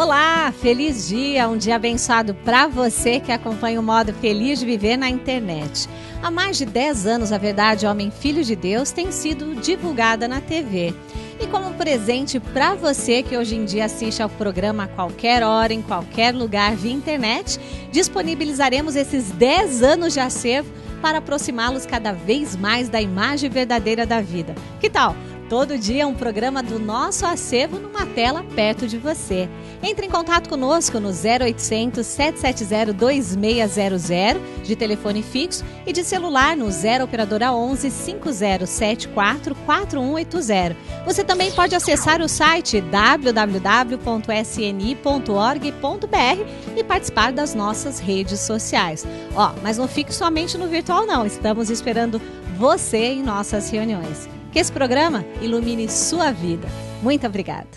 Olá, feliz dia, um dia abençoado para você que acompanha o modo Feliz de Viver na internet. Há mais de 10 anos, a Verdade Homem Filho de Deus tem sido divulgada na TV. E como presente para você que hoje em dia assiste ao programa a qualquer hora, em qualquer lugar via internet, disponibilizaremos esses 10 anos de acervo para aproximá-los cada vez mais da imagem verdadeira da vida. Que tal? Todo dia um programa do nosso acervo numa tela perto de você. Entre em contato conosco no 0800 770 2600 de telefone fixo e de celular no 0 operadora 11 5074 4180. Você também pode acessar o site www.sni.org.br e participar das nossas redes sociais. Mas não fique somente no virtual não, estamos esperando você em nossas reuniões. Que esse programa ilumine sua vida. Muito obrigada.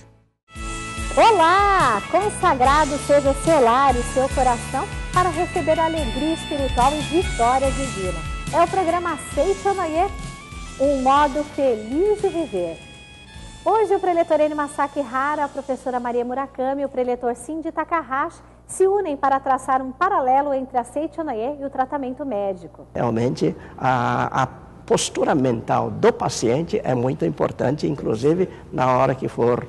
Olá! Consagrado seja seu lar e seu coração para receber alegria espiritual e vitória divina. É o programa Aceite ou Noie, um modo feliz de viver. Hoje o preletor Enio Masaki Hara, a professora Maria Murakami e o preletor Cindy Takahashi se unem para traçar um paralelo entre Aceite ou Noie e o tratamento médico. Realmente, a postura mental do paciente é muito importante, inclusive na hora que for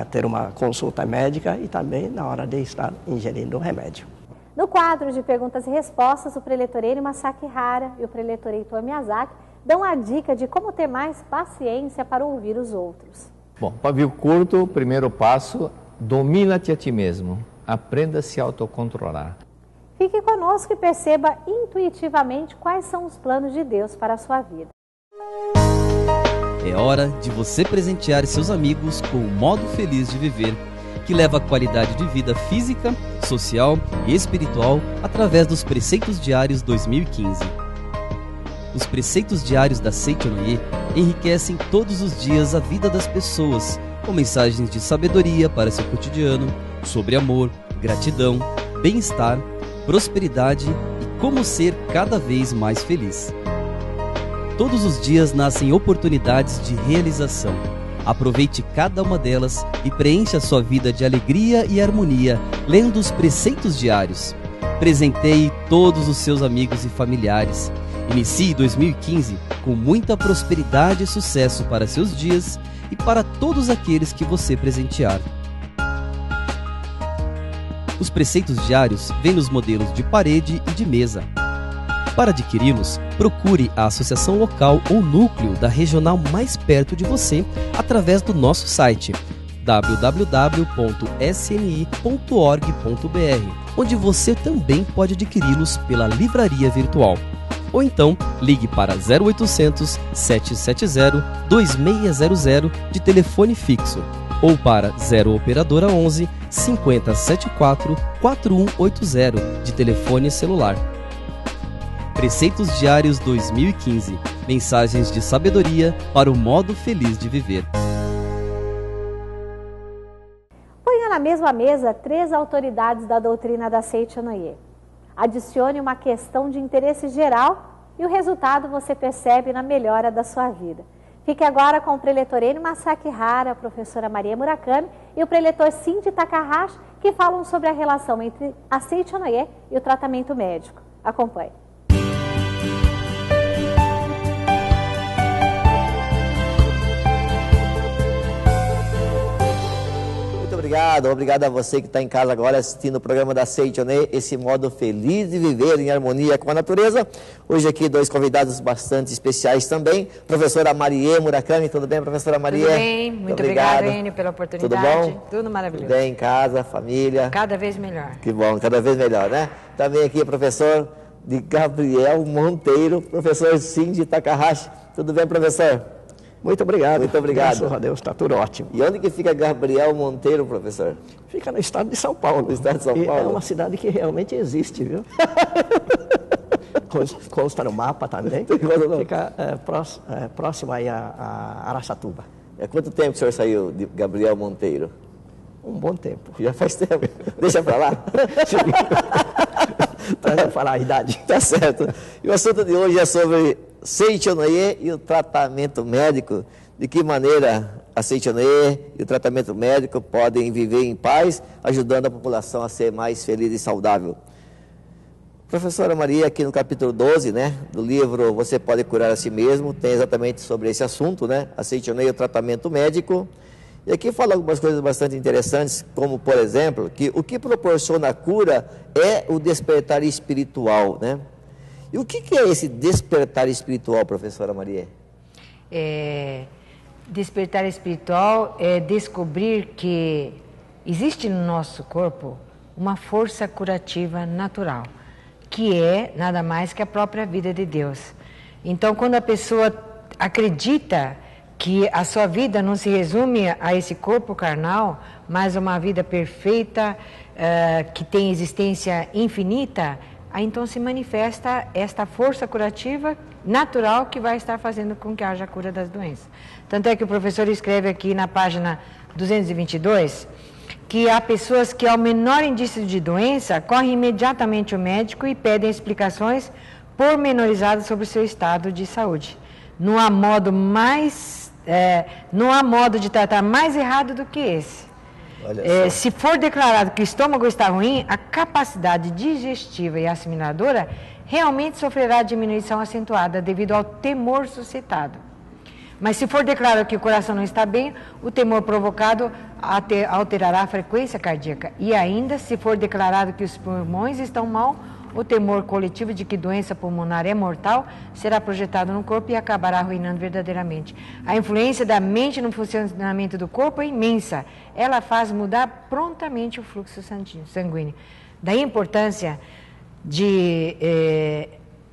ter uma consulta médica e também na hora de estar ingerindo o remédio. No quadro de perguntas e respostas, o preletor Enio Masaki Hara e o preletor Heitor Miyazaki dão a dica de como ter mais paciência para ouvir os outros. Bom, pavio curto, primeiro passo, domina-te a ti mesmo, aprenda a se autocontrolar. Fique conosco e perceba intuitivamente quais são os planos de Deus para a sua vida. É hora de você presentear seus amigos com o modo feliz de viver, que leva a qualidade de vida física, social e espiritual através dos Preceitos Diários 2015. Os Preceitos Diários da Aceite ou Noie enriquecem todos os dias a vida das pessoas, com mensagens de sabedoria para seu cotidiano, sobre amor, gratidão, bem-estar, prosperidade e como ser cada vez mais feliz. Todos os dias nascem oportunidades de realização. Aproveite cada uma delas e preencha sua vida de alegria e harmonia, lendo os Preceitos Diários. Presenteie todos os seus amigos e familiares. Inicie 2015 com muita prosperidade e sucesso para seus dias e para todos aqueles que você presentear. Os preceitos diários vêm nos modelos de parede e de mesa. Para adquiri-los, procure a associação local ou núcleo da regional mais perto de você através do nosso site www.sni.org.br, onde você também pode adquiri-los pela livraria virtual. Ou então, ligue para 0800 770 2600 de telefone fixo ou para 0 operadora 11 5074 4180 de telefone celular. Preceitos Diários 2015. Mensagens de sabedoria para o modo feliz de viver. Ponha na mesma mesa 3 autoridades da doutrina da Aceite ou Noie. Adicione uma questão de interesse geral e o resultado você percebe na melhora da sua vida. Fique agora com o preletor Enio Masaki Hara, a professora Maria Murakami e o preletor Cindy Takahashi, que falam sobre a relação entre Aceite ou Noie e o tratamento médico. Acompanhe. Obrigado a você que está em casa agora assistindo o programa da Aceite ou Noie, esse modo feliz de viver em harmonia com a natureza. Hoje aqui 2 convidados bastante especiais também, professora Maria Murakami. Tudo bem, professora Maria? Tudo bem, muito obrigado, Enio, pela oportunidade. Tudo bom? Tudo maravilhoso. Tudo bem em casa, família? Cada vez melhor. Que bom, cada vez melhor, né? Também aqui o professor de Gabriel Monteiro, professor Cindy Takahashi. Tudo bem, professor? Muito obrigado. Muito obrigado. Graças a Deus, está tudo ótimo. E onde que fica Gabriel Monteiro, professor? Fica no estado de São Paulo. No estado de São Paulo. É uma cidade que realmente existe, viu? Consta no mapa também. Fica próximo aí a Araçatuba. Há quanto tempo que o senhor saiu de Gabriel Monteiro? Um bom tempo. Já faz tempo. Deixa pra lá. Para não falar a idade. Tá certo. E o assunto de hoje é sobre Aceite ou Noie e o tratamento médico. De que maneira a Seitonê e o tratamento médico podem viver em paz, ajudando a população a ser mais feliz e saudável. Professora Maria, aqui no capítulo 12, né, do livro Você Pode Curar a Si Mesmo, tem exatamente sobre esse assunto, né, a Seitonê e o tratamento médico. E aqui fala algumas coisas bastante interessantes, como, por exemplo, que o que proporciona a cura é o despertar espiritual, né? E o que é esse despertar espiritual, professora Maria? Despertar espiritual é descobrir que existe no nosso corpo uma força curativa natural, que é nada mais que a própria vida de Deus. Então, quando a pessoa acredita que a sua vida não se resume a esse corpo carnal, mas uma vida perfeita, que tem existência infinita, aí então se manifesta esta força curativa natural que vai estar fazendo com que haja a cura das doenças. Tanto é que o professor escreve aqui na página 222 que há pessoas que, ao menor indício de doença, correm imediatamente ao médico e pedem explicações pormenorizadas sobre o seu estado de saúde. Não há modo de tratar mais errado do que esse. Se for declarado que o estômago está ruim, a capacidade digestiva e assimiladora realmente sofrerá diminuição acentuada devido ao temor suscitado. Mas se for declarado que o coração não está bem, o temor provocado alterará a frequência cardíaca. E ainda, se for declarado que os pulmões estão mal, o temor coletivo de que doença pulmonar é mortal será projetado no corpo e acabará arruinando verdadeiramente. A influência da mente no funcionamento do corpo é imensa. Ela faz mudar prontamente o fluxo sanguíneo. Daí a importância de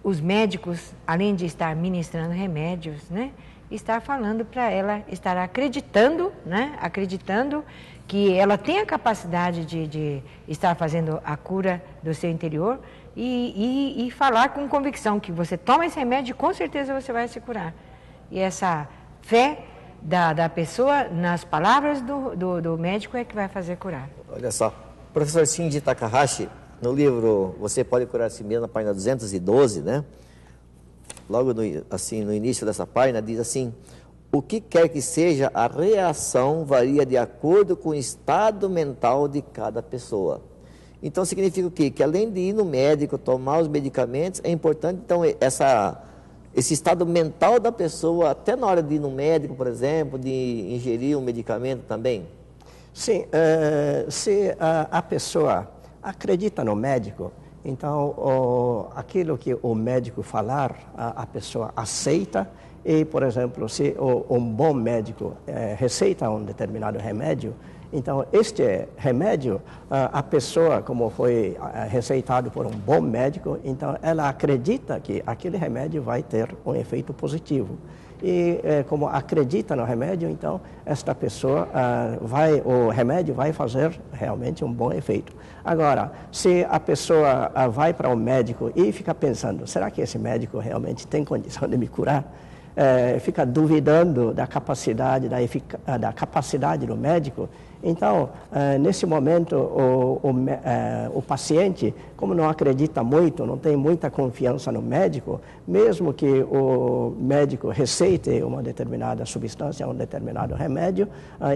os médicos, além de estar ministrando remédios, né, estar falando para ela, estar acreditando, né, acreditando que ela tem a capacidade de estar fazendo a cura do seu interior e falar com convicção que você toma esse remédio e com certeza você vai se curar. E essa fé da pessoa nas palavras do médico é que vai fazer curar. Olha só, professor Shinji Takahashi, no livro Você Pode Curar a Si Mesmo, na página 212, né? Logo no início dessa página, diz assim: o que quer que seja, a reação varia de acordo com o estado mental de cada pessoa. Então, significa o quê? Que além de ir no médico, tomar os medicamentos, é importante, então, esse estado mental da pessoa, até na hora de ir no médico, por exemplo, de ingerir um medicamento também? Sim, se a pessoa acredita no médico, então, aquilo que o médico falar, a pessoa aceita. E, por exemplo, se um bom médico receita um determinado remédio, então este remédio, a pessoa, como foi receitado por um bom médico, então ela acredita que aquele remédio vai ter um efeito positivo. E como acredita no remédio, então esta pessoa o remédio vai fazer realmente um bom efeito. Agora, se a pessoa vai para o médico e fica pensando, será que esse médico realmente tem condição de me curar? Fica duvidando da capacidade, da capacidade do médico, então, nesse momento, o paciente, como não acredita muito, não tem muita confiança no médico, mesmo que o médico receite uma determinada substância, um determinado remédio,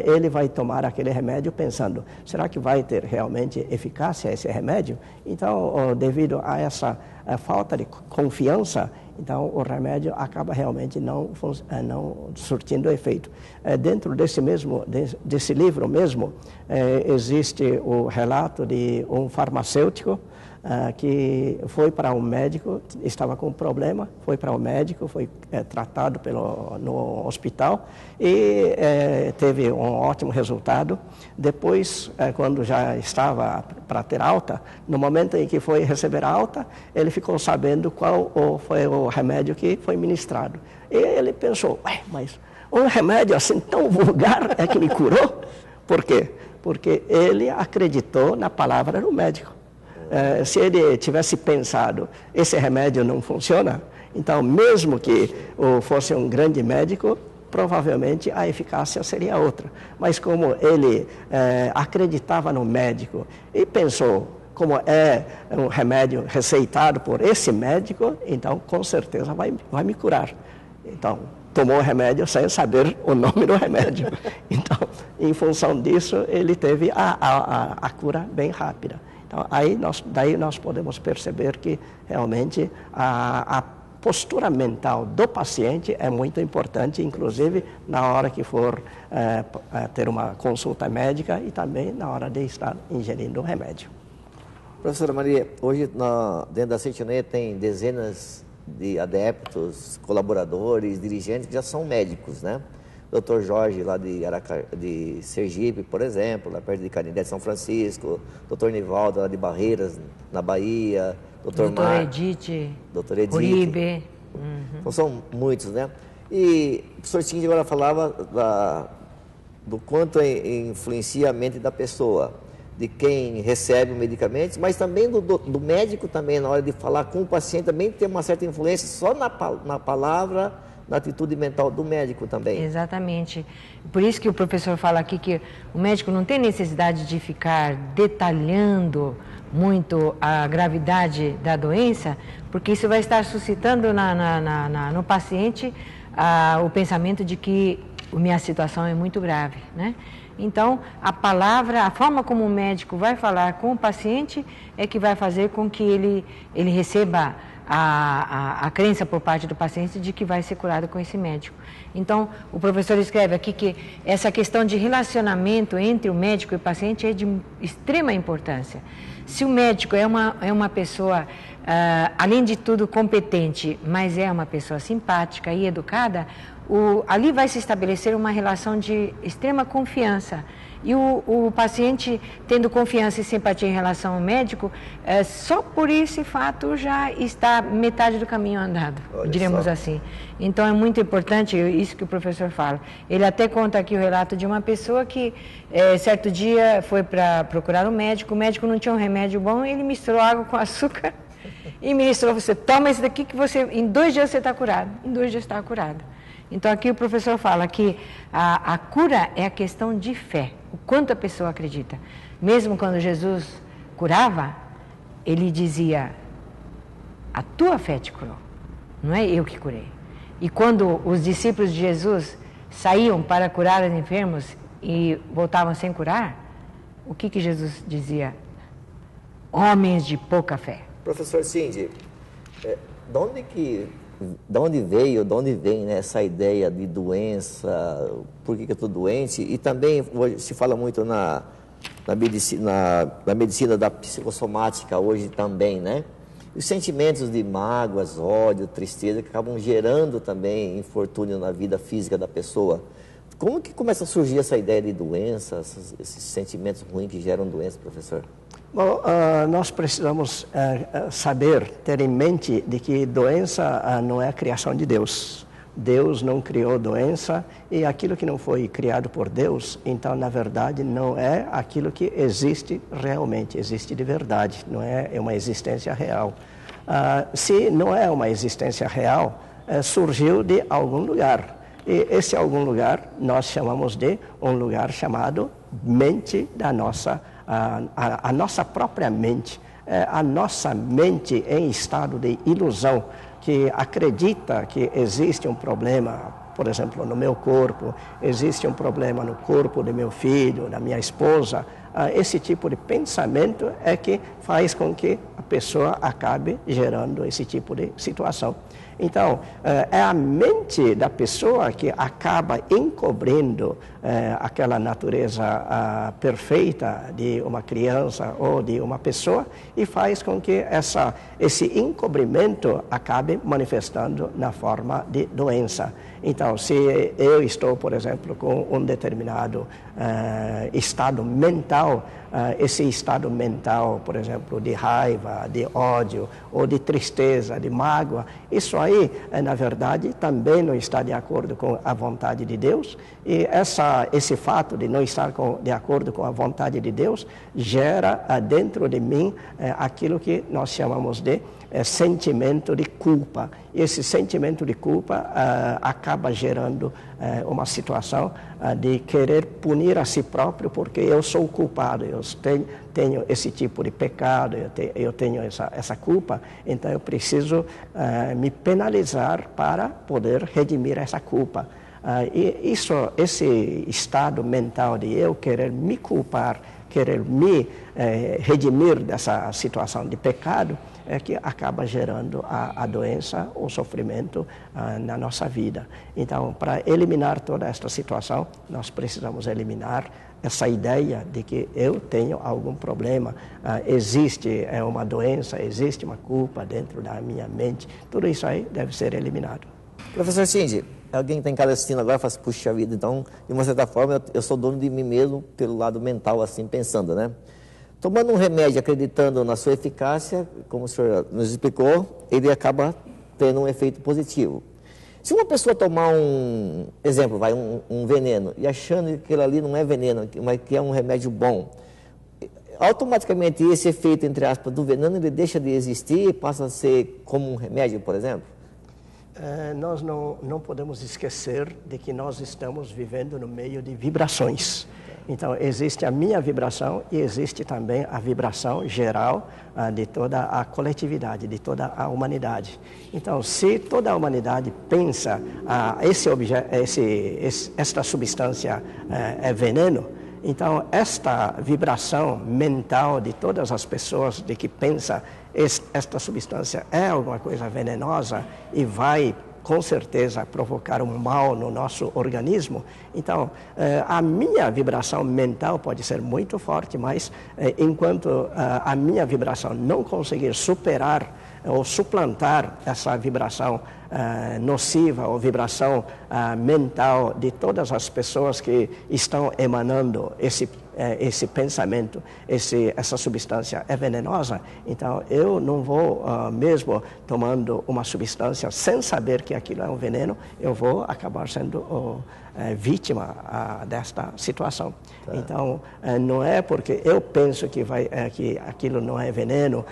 ele vai tomar aquele remédio pensando, será que vai ter realmente eficácia esse remédio? Então, devido a essa falta de confiança, então o remédio acaba realmente não surtindo efeito. Dentro desse livro mesmo, existe o relato de um farmacêutico que foi para um médico, estava com um problema, foi para o médico, foi tratado no hospital e teve um ótimo resultado. Depois, quando já estava para ter alta, no momento em que foi receber a alta, ele ficou sabendo qual foi o remédio que foi ministrado. E ele pensou, mas um remédio assim tão vulgar é que me curou? Por quê? Porque ele acreditou na palavra do médico. Se ele tivesse pensado, esse remédio não funciona, então mesmo que fosse um grande médico, provavelmente a eficácia seria outra. Mas como ele acreditava no médico e pensou, como é um remédio receitado por esse médico, então com certeza vai me curar. Então, tomou o remédio sem saber o nome do remédio. Então, em função disso, ele teve a cura bem rápida. Então, daí nós podemos perceber que realmente a postura mental do paciente é muito importante, inclusive na hora que for ter uma consulta médica e também na hora de estar ingerindo o remédio. Professora Maria, hoje dentro da Seite ONE tem dezenas de adeptos, colaboradores, dirigentes que já são médicos, né? Dr. Jorge, lá de Sergipe, por exemplo, lá perto de Canindé, São Francisco, Dr. Nivaldo, lá de Barreiras, na Bahia, Dr. Edith, Dr. Edith. Uribe. Então, são muitos, né? E o professor Cindy agora falava do quanto influencia a mente da pessoa, de quem recebe os medicamentos, mas também do médico também, na hora de falar com o paciente, também tem uma certa influência só na palavra, na atitude mental do médico também. Exatamente. Por isso que o professor fala aqui que o médico não tem necessidade de ficar detalhando muito a gravidade da doença, porque isso vai estar suscitando no paciente o pensamento de que a minha situação é muito grave, né? Então, a palavra, a forma como o médico vai falar com o paciente é que vai fazer com que ele receba a crença por parte do paciente de que vai ser curado com esse médico. Então, o professor escreve aqui que essa questão de relacionamento entre o médico e o paciente é de extrema importância. Se o médico é uma pessoa, além de tudo, competente, mas é uma pessoa simpática e educada, ali vai se estabelecer uma relação de extrema confiança. E o paciente, tendo confiança e simpatia em relação ao médico, só por esse fato já está metade do caminho andado, diríamos assim. Então é muito importante isso que o professor fala. Ele até conta aqui o relato de uma pessoa que, certo dia, foi para procurar o médico não tinha um remédio bom, ele misturou água com açúcar e ministrou: você toma esse daqui que em 2 dias você está curado. Em 2 dias está curado. Então aqui o professor fala que a cura é a questão de fé, o quanto a pessoa acredita. Mesmo quando Jesus curava, ele dizia: a tua fé te curou, não é eu que curei. E quando os discípulos de Jesus saíam para curar os enfermos e voltavam sem curar, o que Jesus dizia? Homens de pouca fé. Professor Cindy, de onde vem, né, essa ideia de doença, por que eu estou doente? E também hoje se fala muito na medicina da psicossomática hoje também, né? Os sentimentos de mágoas, ódio, tristeza, que acabam gerando também infortúnio na vida física da pessoa. Como que começa a surgir essa ideia de doença, esses sentimentos ruins que geram doença, professor? Bom, nós precisamos ter em mente de que doença não é a criação de Deus. Deus não criou doença, e aquilo que não foi criado por Deus, então, na verdade, não é aquilo que existe realmente, existe de verdade, não é uma existência real. Se não é uma existência real, surgiu de algum lugar. E esse algum lugar nós chamamos de um lugar chamado mente da nossa a nossa própria mente, a nossa mente em estado de ilusão, que acredita que existe um problema, por exemplo, no meu corpo, existe um problema no corpo do meu filho, da minha esposa. Esse tipo de pensamento é que faz com que a pessoa acabe gerando esse tipo de situação. Então, é a mente da pessoa que acaba encobrindo aquela natureza perfeita de uma criança ou de uma pessoa, e faz com que esse encobrimento acabe manifestando na forma de doença. Então, se eu estou, por exemplo, com um determinado estado mental, esse estado mental, por exemplo, de raiva, de ódio, ou de tristeza, de mágoa, isso aí, na verdade, também não está de acordo com a vontade de Deus, e esse fato de não estar de acordo com a vontade de Deus gera dentro de mim aquilo que nós chamamos de sentimento de culpa. E esse sentimento de culpa acaba gerando uma situação de querer punir a si próprio, porque eu sou o culpado, eu tenho esse tipo de pecado, eu tenho essa culpa, então eu preciso me penalizar para poder redimir essa culpa. E esse estado mental de eu querer me culpar, querer me redimir dessa situação de pecado, é que acaba gerando a doença, o sofrimento na nossa vida. Então, para eliminar toda esta situação, nós precisamos eliminar essa ideia de que eu tenho algum problema, existe uma doença, existe uma culpa dentro da minha mente. Tudo isso aí deve ser eliminado. Professor Cindy, alguém que está em casa assistindo agora fala assim, puxa vida, então, de uma certa forma, eu sou dono de mim mesmo pelo lado mental, assim, pensando, né? Tomando um remédio, acreditando na sua eficácia, como o senhor nos explicou, ele acaba tendo um efeito positivo. Se uma pessoa tomar um veneno, e achando que aquilo ali não é veneno, mas que é um remédio bom, automaticamente esse efeito, entre aspas, do veneno, ele deixa de existir e passa a ser como um remédio, por exemplo? Nós não podemos esquecer de que nós estamos vivendo no meio de vibrações. Então, existe a minha vibração e existe também a vibração geral de toda a coletividade, de toda a humanidade. Então, se toda a humanidade pensa esta substância é veneno, então esta vibração mental de todas as pessoas de que pensa esta substância é alguma coisa venenosa e vai com certeza provocar um mal no nosso organismo. Então, a minha vibração mental pode ser muito forte, mas enquanto a minha vibração não conseguir superar ou suplantar essa vibração nociva ou vibração mental de todas as pessoas que estão emanando esse pensamento, essa substância é venenosa, então eu não vou, mesmo tomando uma substância sem saber que aquilo é um veneno, eu vou acabar sendo vítima desta situação. Tá. Então, não é porque eu penso que aquilo não é veneno,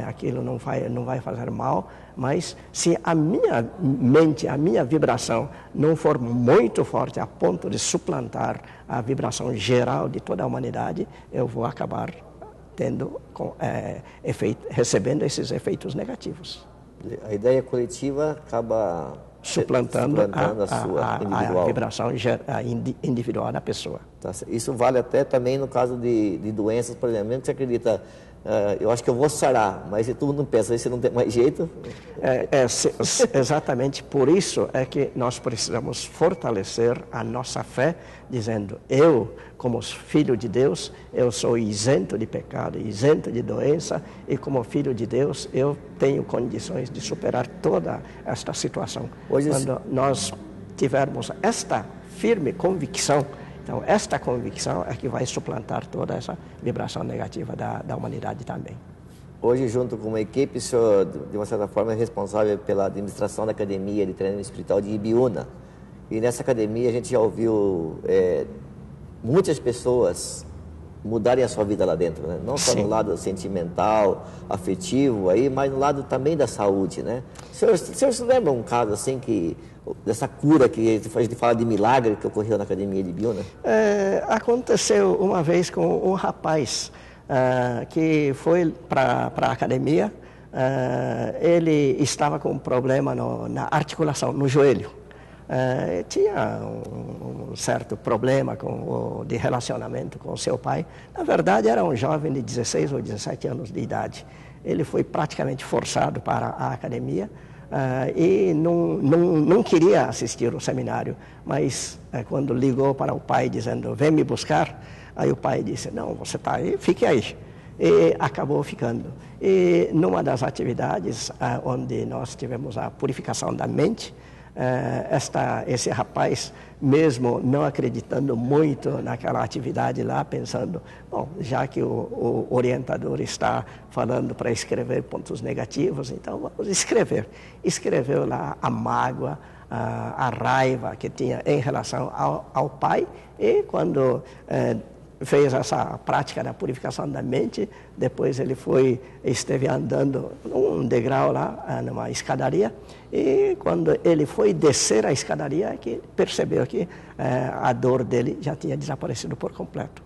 aquilo não vai fazer mal, mas se a minha mente, a minha vibração não for muito forte a ponto de suplantar a vibração geral de toda a humanidade, eu vou acabar recebendo esses efeitos negativos. A ideia coletiva acaba suplantando a vibração individual da pessoa. Tá, isso vale até também no caso de doenças, por exemplo, mesmo que você acredita, eu acho que eu vou sarar, mas se tu não pensa, aí você não tem mais jeito. Exatamente por isso é que nós precisamos fortalecer a nossa fé, dizendo, eu, como filho de Deus, eu sou isento de pecado, isento de doença, e como filho de Deus, eu tenho condições de superar toda esta situação. Quando nós tivermos esta firme convicção, então esta convicção é que vai suplantar toda essa vibração negativa da humanidade também. Hoje, junto com uma equipe, o senhor, de uma certa forma, é responsável pela administração da Academia de Treinamento Espiritual de Ibiúna. E nessa academia a gente já ouviu muitas pessoas mudarem a sua vida lá dentro, né? Não só no lado sentimental, afetivo, mas no lado também da saúde, né? O senhor se lembra um caso assim dessa cura que a gente fala de milagre que ocorreu na Academia de Ibiúna? Aconteceu uma vez com um rapaz que foi para a academia, ele estava com um problema na articulação, no joelho. Tinha um certo problema de relacionamento com seu pai. Na verdade, era um jovem de 16 ou 17 anos de idade. Ele foi praticamente forçado para a academia e não queria assistir o seminário. Mas quando ligou para o pai dizendo, vem me buscar, aí o pai disse, não, você está aí, fique aí. E acabou ficando. E numa das atividades onde nós tivemos a purificação da mente, esse rapaz, mesmo não acreditando muito naquela atividade lá, pensando, bom, já que o orientador está falando para escrever pontos negativos, então vamos escrever. Escreveu lá a mágoa, a raiva que tinha em relação ao pai, e quando fez essa prática da purificação da mente, depois ele esteve andando um degrau lá, numa escadaria, e quando ele foi descer a escadaria, que percebeu que a dor dele já tinha desaparecido por completo.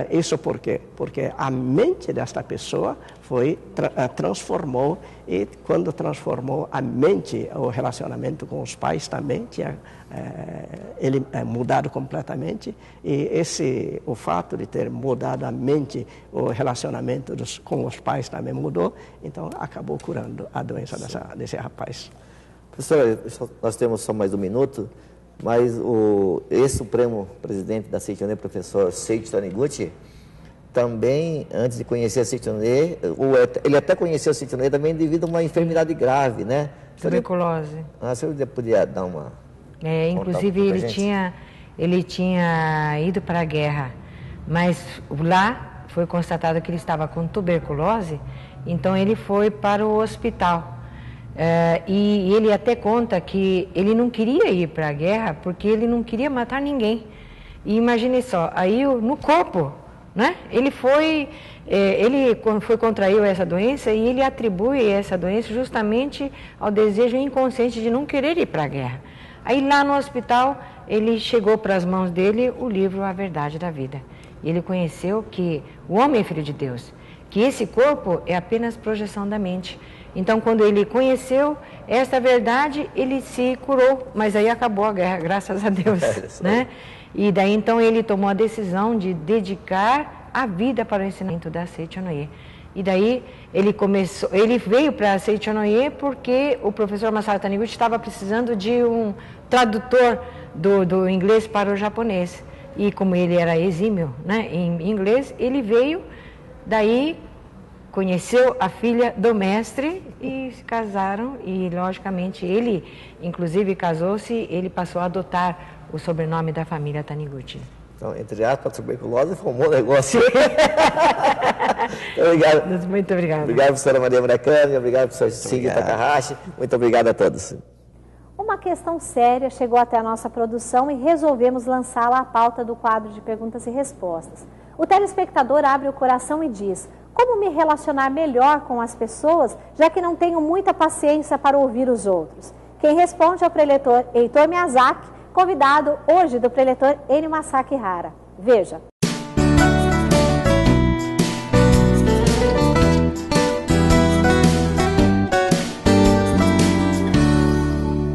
Isso por quê? Porque a mente desta pessoa transformou, e quando transformou a mente, o relacionamento com os pais também tinha ele mudado completamente, e o fato de ter mudado a mente, o relacionamento com os pais também mudou, então acabou curando a doença desse rapaz. Professor, nós temos só mais um minuto, mas o ex-supremo presidente da Seicho-no-Ye, professor Seiichi Taniguchi, também, antes de conhecer a Seicho-no-Ye, ele até conheceu a Seicho-no-Ye também devido a uma enfermidade grave, né? Tuberculose. O senhor podia dar uma... Inclusive ele tinha ido para a guerra, mas lá foi constatado que ele estava com tuberculose, então ele foi para o hospital. E ele até conta que ele não queria ir para a guerra porque ele não queria matar ninguém. E imagine só, aí no corpo, né? Ele contraiu essa doença e ele atribui essa doença justamente ao desejo inconsciente de não querer ir para a guerra. Aí lá no hospital, ele chegou para as mãos dele o livro A Verdade da Vida. E ele conheceu que o homem é filho de Deus, que esse corpo é apenas projeção da mente. Então, quando ele conheceu esta verdade, ele se curou, mas aí acabou a guerra, graças a Deus, né? E daí, então, ele tomou a decisão de dedicar a vida para o ensinamento da Seicho-no-Ye. E daí, ele veio para a Seicho-no-Ye porque o professor Masaru Taniguchi estava precisando de um tradutor do inglês para o japonês. E como ele era exímio, né, em inglês, ele veio, daí conheceu a filha do mestre e se casaram, e logicamente ele, inclusive, casou-se, ele passou a adotar o sobrenome da família Taniguchi. Então, entre aspas, a tuberculose foi um bom negócio. Obrigado. Muito obrigado. Obrigado, professora Maria Murakami, obrigado, professor Shigi Takahashi, muito obrigado a todos. Uma questão séria chegou até a nossa produção e resolvemos lançá-la à pauta do quadro de perguntas e respostas. O telespectador abre o coração e diz: como me relacionar melhor com as pessoas, já que não tenho muita paciência para ouvir os outros? Quem responde é o preletor Heitor Miyazaki, convidado hoje do preletor Enio Masaki Hara. Veja.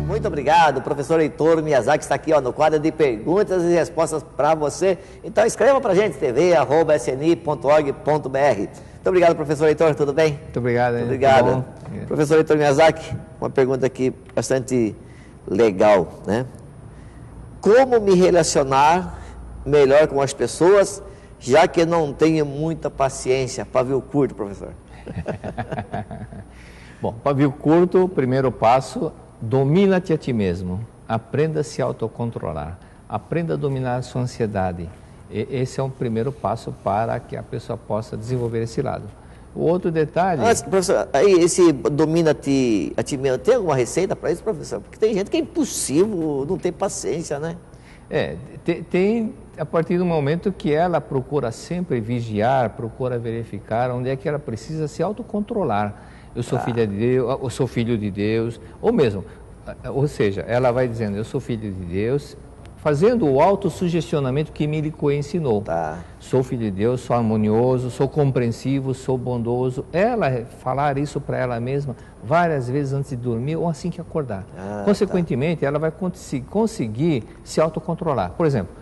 Muito obrigado, professor Heitor Miyazaki está aqui no quadro de perguntas e respostas para você. Então escreva para a gente, tv@sni.org.br. Muito obrigado, professor Heitor, tudo bem? Muito obrigado. Muito obrigado. Professor Heitor Miyazaki, uma pergunta aqui bastante legal, né? Como me relacionar melhor com as pessoas, já que não tenho muita paciência? Pavio curto, professor. Bom, pavio curto, primeiro passo, domina-te a ti mesmo. Aprenda a se autocontrolar. Aprenda a dominar a sua ansiedade. Esse é um primeiro passo para que a pessoa possa desenvolver esse lado. O outro detalhe... professor, aí esse domina-te a ti mesmo, tem alguma receita para isso, professor? Porque tem gente que é impossível, não tem paciência, né? Tem a partir do momento que ela procura sempre vigiar, procura verificar onde é que ela precisa se autocontrolar. Eu sou filha de Deus, eu sou filho de Deus, ou seja, ela vai dizendo, eu sou filho de Deus, fazendo o autossugestionamento que Milicoe ensinou. Sou filho de Deus, sou harmonioso, sou compreensivo, sou bondoso. Ela falar isso para ela mesma várias vezes antes de dormir ou assim que acordar. Consequentemente, ela vai conseguir se autocontrolar. Por exemplo,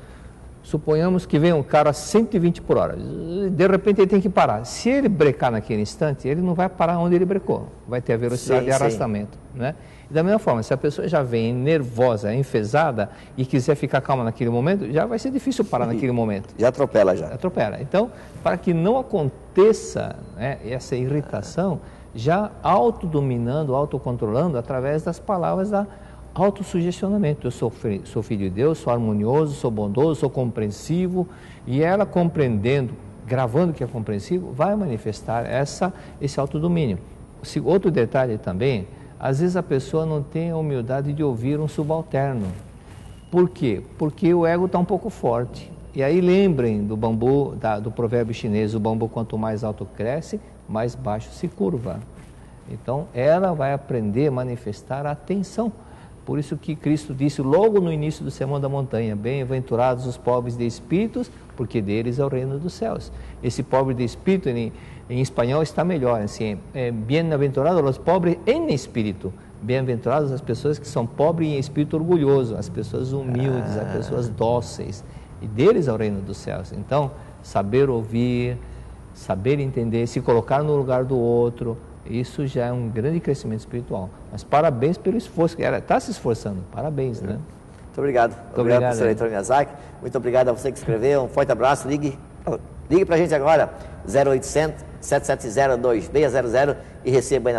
suponhamos que vem um cara a 120 por hora, de repente ele tem que parar. Se ele brecar naquele instante, ele não vai parar onde ele brecou, vai ter a velocidade de arrastamento, né? E da mesma forma, se a pessoa já vem nervosa, enfesada e quiser ficar calma naquele momento, já vai ser difícil parar naquele momento. Já atropela já. Atropela. Então, para que não aconteça, né, essa irritação, já autodominando, autocontrolando através das palavras da autossugestionamento. Eu sou filho de Deus, sou harmonioso, sou bondoso, sou compreensivo, e ela compreendendo, gravando que é compreensivo, vai manifestar esse autodomínio. Outro detalhe também, às vezes a pessoa não tem a humildade de ouvir um subalterno. Por quê? Porque o ego está um pouco forte. E aí lembrem do bambu, do provérbio chinês, o bambu quanto mais alto cresce, mais baixo se curva. Então ela vai aprender a manifestar a atenção. Por isso que Cristo disse logo no início do Sermão da Montanha: bem-aventurados os pobres de espíritos, porque deles é o reino dos céus. Esse pobre de espírito em espanhol está melhor, assim, bem-aventurados os pobres em espírito. Bem-aventurados as pessoas que são pobres em espírito orgulhoso, as pessoas humildes, as pessoas dóceis, e deles é o reino dos céus. Então, saber ouvir, saber entender, se colocar no lugar do outro, isso já é um grande crescimento espiritual. Mas parabéns pelo esforço, que ela está se esforçando, parabéns, né? Muito obrigado. Obrigado, professor Heitor Miyazaki. Muito obrigado a você que escreveu, um forte abraço. Ligue para a gente agora, 0800 770 2600, e receba aí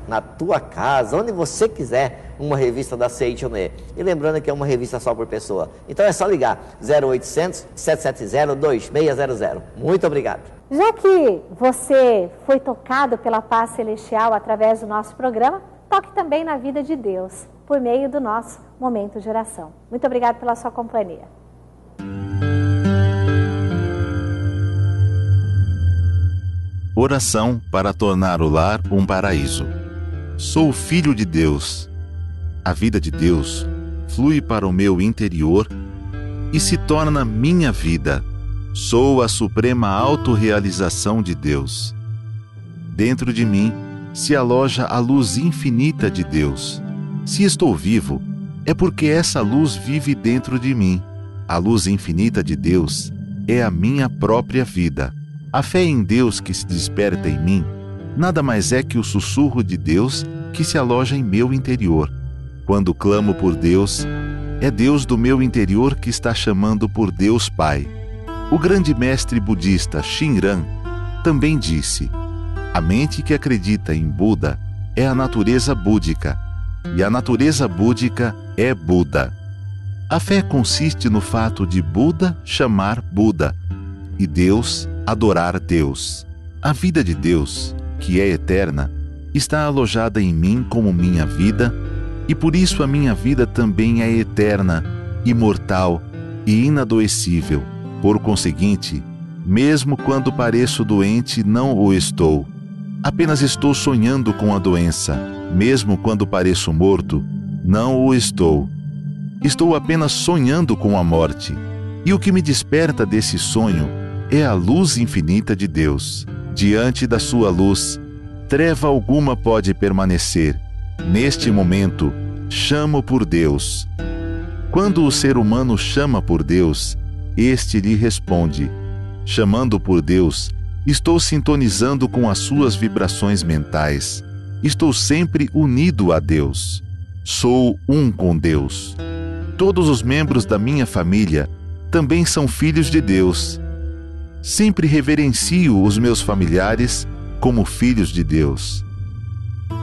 na tua casa, onde você quiser, uma revista da Seitonê. E lembrando que é uma revista só por pessoa. Então é só ligar, 0800 770 2600. Muito obrigado. Já que você foi tocado pela paz celestial através do nosso programa, toque também na vida de Deus, por meio do nosso Momento de Oração. Muito obrigado pela sua companhia. Oração para tornar o lar um paraíso. Sou filho de Deus. A vida de Deus flui para o meu interior e se torna minha vida. Sou a suprema autorrealização de Deus. Dentro de mim se aloja a luz infinita de Deus. Se estou vivo, é porque essa luz vive dentro de mim. A luz infinita de Deus é a minha própria vida. A fé em Deus que se desperta em mim nada mais é que o sussurro de Deus que se aloja em meu interior. Quando clamo por Deus, é Deus do meu interior que está chamando por Deus Pai. O grande mestre budista Shinran também disse: a mente que acredita em Buda é a natureza búdica, e a natureza búdica é Buda. A fé consiste no fato de Buda chamar Buda e Deus adorar Deus. A vida de Deus, que é eterna, está alojada em mim como minha vida, e por isso a minha vida também é eterna, imortal e inadoecível. Por conseguinte, mesmo quando pareço doente, não o estou. Apenas estou sonhando com a doença. Mesmo quando pareço morto, não o estou. Estou apenas sonhando com a morte. E o que me desperta desse sonho é a luz infinita de Deus. Diante da sua luz, treva alguma pode permanecer. Neste momento, chamo por Deus. Quando o ser humano chama por Deus, este lhe responde. Chamando por Deus, estou sintonizando com as suas vibrações mentais. Estou sempre unido a Deus. Sou um com Deus. Todos os membros da minha família também são filhos de Deus. Sempre reverencio os meus familiares como filhos de Deus.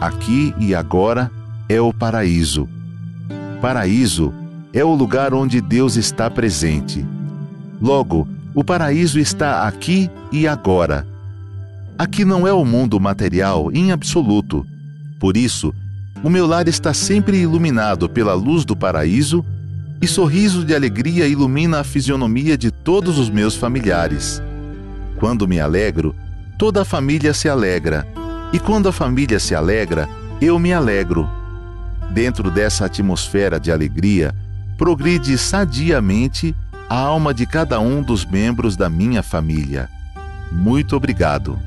Aqui e agora é o paraíso. Paraíso é o lugar onde Deus está presente. Logo, o paraíso está aqui e agora. Aqui não é o mundo material em absoluto. Por isso, o meu lar está sempre iluminado pela luz do paraíso e sorriso de alegria ilumina a fisionomia de todos os meus familiares. Quando me alegro, toda a família se alegra. E quando a família se alegra, eu me alegro. Dentro dessa atmosfera de alegria, progride sadiamente a alma de cada um dos membros da minha família. Muito obrigado.